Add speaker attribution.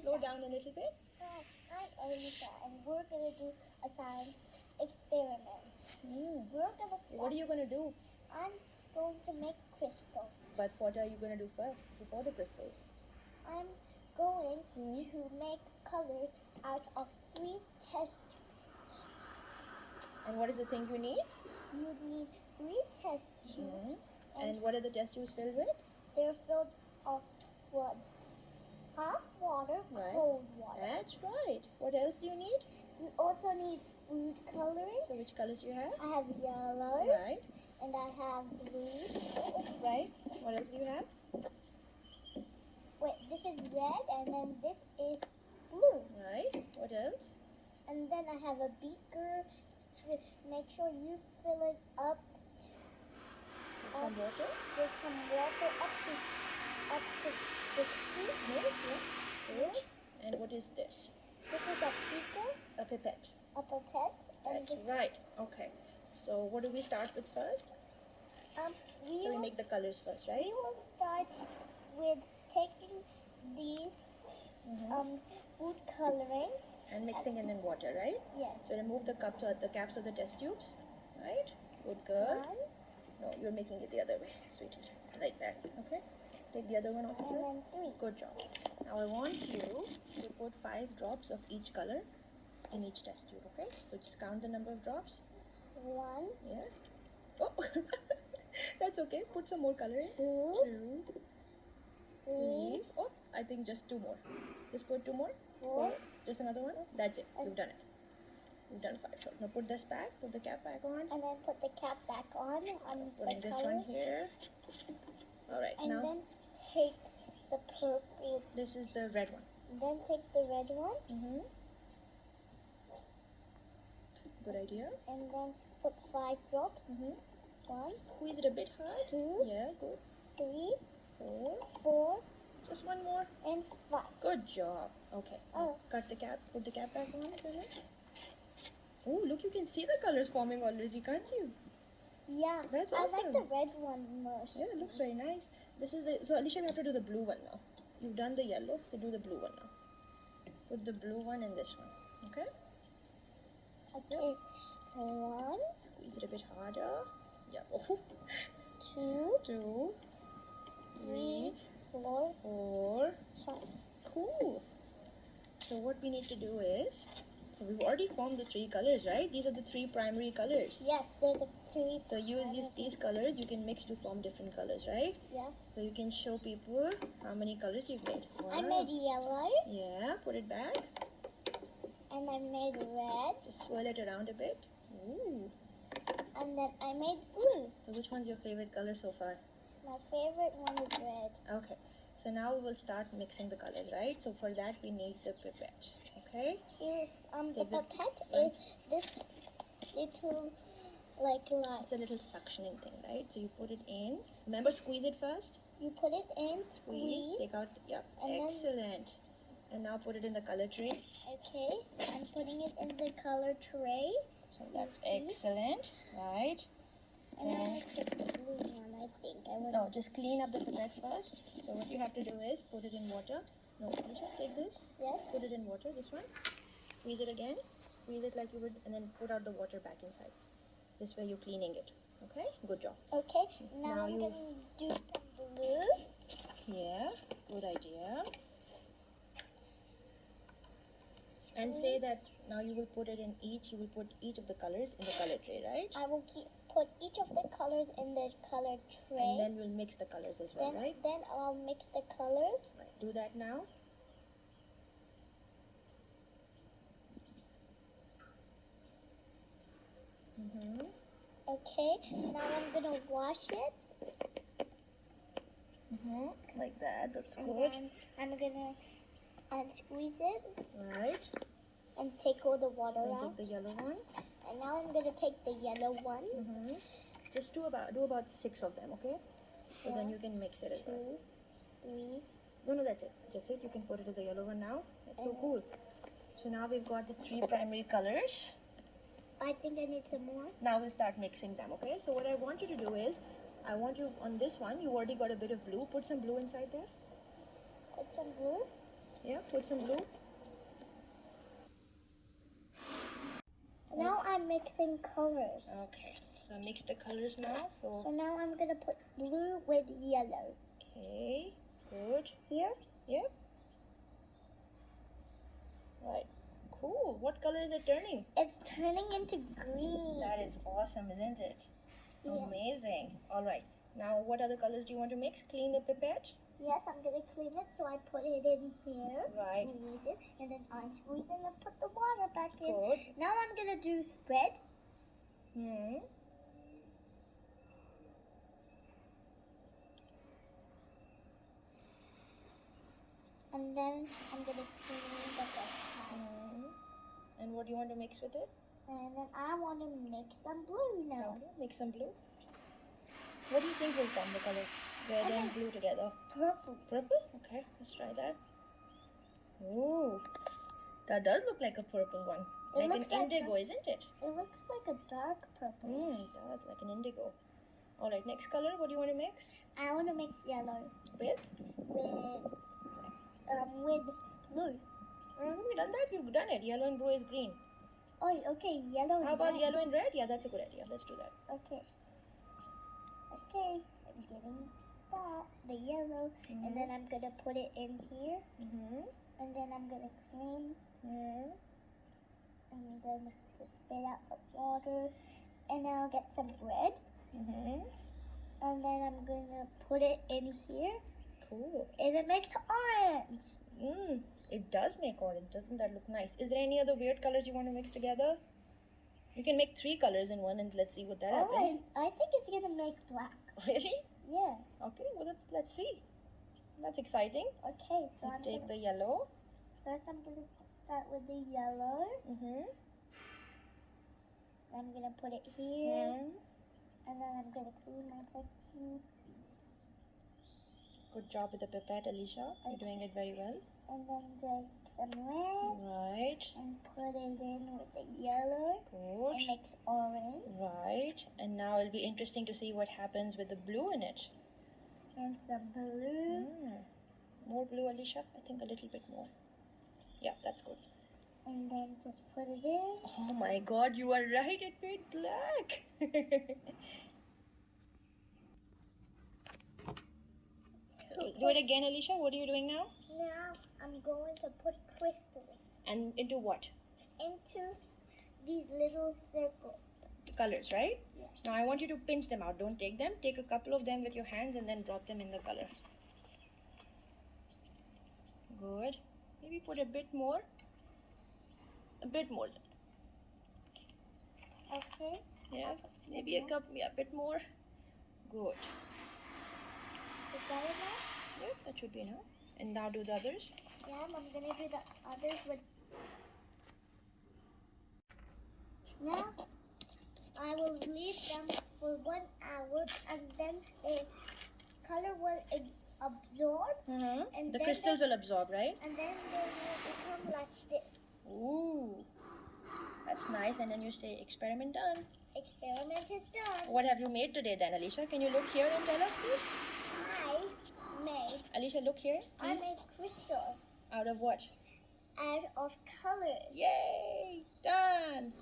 Speaker 1: Slow down a little bit.
Speaker 2: Hi, I'm Alysha, and we're gonna do a science experiment. We're gonna start.
Speaker 1: What are you going to do?
Speaker 2: I'm going to make crystals.
Speaker 1: But what are you going to do first before the crystals?
Speaker 2: I'm going to make colors out of 3 test tubes.
Speaker 1: And what is the thing you need?
Speaker 2: You need 3 test tubes.
Speaker 1: And what are the test tubes filled with?
Speaker 2: They're filled of what? Hot water,
Speaker 1: Right.
Speaker 2: cold water.
Speaker 1: That's right. What else do you need?
Speaker 2: You also need food coloring.
Speaker 1: So which colors do you have?
Speaker 2: I have yellow.
Speaker 1: Right.
Speaker 2: And I have blue.
Speaker 1: Right. What else do you have?
Speaker 2: Wait, this is red and then this is blue.
Speaker 1: Right. What else?
Speaker 2: And then I have a beaker. Make sure you fill it up
Speaker 1: With some water?
Speaker 2: with some water up to 60.
Speaker 1: Yes, yeah. Good. And what is this?
Speaker 2: This is a beaker,
Speaker 1: A pipette.
Speaker 2: a pipette. And
Speaker 1: That's right. Okay. So what do we start with first?
Speaker 2: we
Speaker 1: We make the colors first, right?
Speaker 2: we will start with taking these food colorings.
Speaker 1: And mixing it in water, right?
Speaker 2: Yes.
Speaker 1: So remove the caps of the test tubes, right? Good girl.
Speaker 2: 1
Speaker 1: No, you're making it the other way, sweetie. Like that, okay? Take the other one off
Speaker 2: and
Speaker 1: here.
Speaker 2: then 3.
Speaker 1: Good job. Now I want you to put 5 drops of each color in each test tube, okay? So just count the number of drops.
Speaker 2: 1,
Speaker 1: Yeah. Oh, that's okay. Put some more color in.
Speaker 2: 2,
Speaker 1: 2,
Speaker 2: 3,
Speaker 1: 3. Oh, I think just 2 more. Just put 2 more.
Speaker 2: 4.
Speaker 1: Just another one. That's it. You've done it. You've done 5 shots. Now put this back. Put the cap back on.
Speaker 2: And then put the cap back on
Speaker 1: Putting
Speaker 2: the
Speaker 1: this
Speaker 2: color.
Speaker 1: one here. All right.
Speaker 2: And
Speaker 1: Now
Speaker 2: then take the purple.
Speaker 1: this is the red one.
Speaker 2: Then take the red one.
Speaker 1: Good idea.
Speaker 2: And then put 5 drops. 1,
Speaker 1: Squeeze it a bit hard.
Speaker 2: 2,
Speaker 1: Yeah, good.
Speaker 2: 3,
Speaker 1: 4.
Speaker 2: 4,
Speaker 1: Just one more.
Speaker 2: and 5.
Speaker 1: Good job. Okay.
Speaker 2: Oh.
Speaker 1: Cut the cap. Put the cap back on. Oh, look, you can see the colors forming already, can't you?
Speaker 2: Yeah,
Speaker 1: That's
Speaker 2: I like
Speaker 1: awesome.
Speaker 2: the red one most.
Speaker 1: Yeah, it looks very nice. This is the so Alysha, we have to do the blue one now. You've done the yellow, so do the blue one now. Put the blue one in this one. Okay?
Speaker 2: Okay. 1,
Speaker 1: Squeeze it a bit harder. Yeah. Oh.
Speaker 2: 2,
Speaker 1: 2,
Speaker 2: 3, 4,
Speaker 1: 4.
Speaker 2: 5.
Speaker 1: Cool. So what we need to do is, so we've already formed the 3 colors, right? These are the 3 primary colors.
Speaker 2: Yes, they're the 3.
Speaker 1: So use these colors, you can mix to form different colors, right?
Speaker 2: Yeah.
Speaker 1: So you can show people how many colors you've made. Wow.
Speaker 2: I made yellow.
Speaker 1: Yeah, put it back.
Speaker 2: And I made red.
Speaker 1: Just swirl it around a bit. Ooh.
Speaker 2: And then I made blue.
Speaker 1: So which one's your favorite color so far?
Speaker 2: My favorite one is red.
Speaker 1: Okay. So now we will start mixing the colors, right? So for that we need the pipette. Okay?
Speaker 2: Here, the
Speaker 1: Take the-
Speaker 2: pipette is this little, like,
Speaker 1: It's a little suctioning thing, right? So you put it in. Remember, squeeze it first.
Speaker 2: you put it in,
Speaker 1: Squeeze. Take out. Yep.
Speaker 2: And then-
Speaker 1: Excellent. And now put it in the color tray.
Speaker 2: Okay, I'm putting it in the color tray.
Speaker 1: So that's
Speaker 2: see?
Speaker 1: excellent, right?
Speaker 2: And I'm going to put the blue one, I think.
Speaker 1: No, just clean up the pipette first. So what you have to do is put it in water. No, Alysha, take this.
Speaker 2: Yes.
Speaker 1: Put it in water, this one. Squeeze it again. Squeeze it like you would, and then put out the water back inside. This way you're cleaning it. Okay? Good job.
Speaker 2: Okay, now
Speaker 1: Now
Speaker 2: I'm
Speaker 1: you-
Speaker 2: going to do some blue.
Speaker 1: Yeah, good idea. And say that now you will put it in each, you will put each of the colors in the color tray, right?
Speaker 2: I will put each of the colors in the color tray.
Speaker 1: And then we'll mix the colors as well, right?
Speaker 2: Then I'll mix the colors.
Speaker 1: Right. Do that now.
Speaker 2: Okay, now I'm going to wash it.
Speaker 1: Like that, that's
Speaker 2: And
Speaker 1: good.
Speaker 2: then I'm going to squeeze it
Speaker 1: Right.
Speaker 2: and take all the water
Speaker 1: Then
Speaker 2: out.
Speaker 1: take the yellow one.
Speaker 2: And now I'm going to take the yellow one.
Speaker 1: Just do about 6 of them, okay? So then
Speaker 2: Yeah.
Speaker 1: you can mix it as well.
Speaker 2: 2, 3.
Speaker 1: No, that's it. That's it. You can put it in the yellow one now. That's so cool. So now we've got the 3 primary colors.
Speaker 2: I think I need some more.
Speaker 1: Now we'll start mixing them, okay? So what I want you to do is, I want you, on this one, you already got a bit of blue. Put some blue inside there.
Speaker 2: Put some blue.
Speaker 1: Yeah, put some blue.
Speaker 2: Now I'm mixing colors.
Speaker 1: Okay, so mix the colors now.
Speaker 2: So now I'm gonna put blue with yellow.
Speaker 1: Okay, good.
Speaker 2: Here?
Speaker 1: Yep. Right. Cool. What color is it turning?
Speaker 2: It's turning into green.
Speaker 1: That is awesome, isn't it?
Speaker 2: Yeah.
Speaker 1: Amazing. All right. Now, what other colors do you want to mix? Clean the pipette.
Speaker 2: Yes, I'm gonna clean it. So I put it in here.
Speaker 1: Right.
Speaker 2: Squeeze it, and then unsqueeze it and put the water back in.
Speaker 1: Good.
Speaker 2: Now I'm gonna do red.
Speaker 1: Hmm.
Speaker 2: And then I'm gonna clean the rest.
Speaker 1: And what do you want to mix with it?
Speaker 2: And then I want to mix some blue now.
Speaker 1: Okay, mix some blue. What do you think will come, the color? Red and blue together.
Speaker 2: Purple.
Speaker 1: Purple? Okay, let's try that. Ooh, that does look like a purple one.
Speaker 2: It
Speaker 1: Like
Speaker 2: looks
Speaker 1: an
Speaker 2: like
Speaker 1: indigo, isn't it?
Speaker 2: It looks like a dark purple.
Speaker 1: It does, like an indigo. All right, next color, what do you want to mix?
Speaker 2: I want to mix yellow
Speaker 1: With?
Speaker 2: With blue.
Speaker 1: Have you done that? You've done it. Yellow and blue is green.
Speaker 2: Oh, okay, yellow and
Speaker 1: How about
Speaker 2: red.
Speaker 1: yellow and red? Yeah, that's a good idea. Let's do that.
Speaker 2: Okay. Okay, I'm getting that, the yellow, and then I'm gonna put it in here, and then I'm gonna clean, and then just spit out the water, and then I'll get some red, and then I'm gonna put it in here.
Speaker 1: Cool.
Speaker 2: And it makes orange.
Speaker 1: It does make orange. Doesn't that look nice? Is there any other weird colors you want to mix together? You can make 3 colors in one, and let's see what that happens.
Speaker 2: I think it's gonna make black.
Speaker 1: Really?
Speaker 2: Yeah.
Speaker 1: Okay, well, let's see. That's exciting.
Speaker 2: Okay, so
Speaker 1: So
Speaker 2: I'm
Speaker 1: take
Speaker 2: gonna,
Speaker 1: the yellow.
Speaker 2: first I'm gonna start with the yellow. I'm gonna put it here, and then I'm gonna clean my test tube.
Speaker 1: Good job with the pipette, Alysha. You're doing it very well.
Speaker 2: And then take some red.
Speaker 1: Right.
Speaker 2: And put it in with the yellow.
Speaker 1: Good.
Speaker 2: And mix orange.
Speaker 1: Right. And now it'll be interesting to see what happens with the blue in it.
Speaker 2: And some blue.
Speaker 1: More blue, Alysha? I think a little bit more. Yeah, that's good.
Speaker 2: And then just put it in.
Speaker 1: Oh my God, you are right. It made black. Do it again, Alysha. What are you doing now?
Speaker 2: Now I'm going to put crystals.
Speaker 1: And into what?
Speaker 2: Into these little circles.
Speaker 1: Colors, right?
Speaker 2: Yeah.
Speaker 1: Now I want you to pinch them out. Don't take them. Take a couple of them with your hands and then drop them in the color. Good. Maybe put a bit more. A bit more.
Speaker 2: Okay.
Speaker 1: Yeah. Maybe a bit more. Good.
Speaker 2: Is that enough?
Speaker 1: Yeah, that should be enough. And now do the others.
Speaker 2: Yeah, I'm gonna do the others with. Now I will leave them for 1 hour, and then the color will absorb. And
Speaker 1: the
Speaker 2: then
Speaker 1: crystals will absorb, right?
Speaker 2: And then they will become like this.
Speaker 1: Ooh, that's nice. And then you say, experiment done.
Speaker 2: Experiment is done.
Speaker 1: What have you made today then, Alysha? Can you look here and tell us, please?
Speaker 2: I made.
Speaker 1: Alysha, look here, please.
Speaker 2: I made crystals.
Speaker 1: Out of what?
Speaker 2: Out of colors.
Speaker 1: Yay! Done!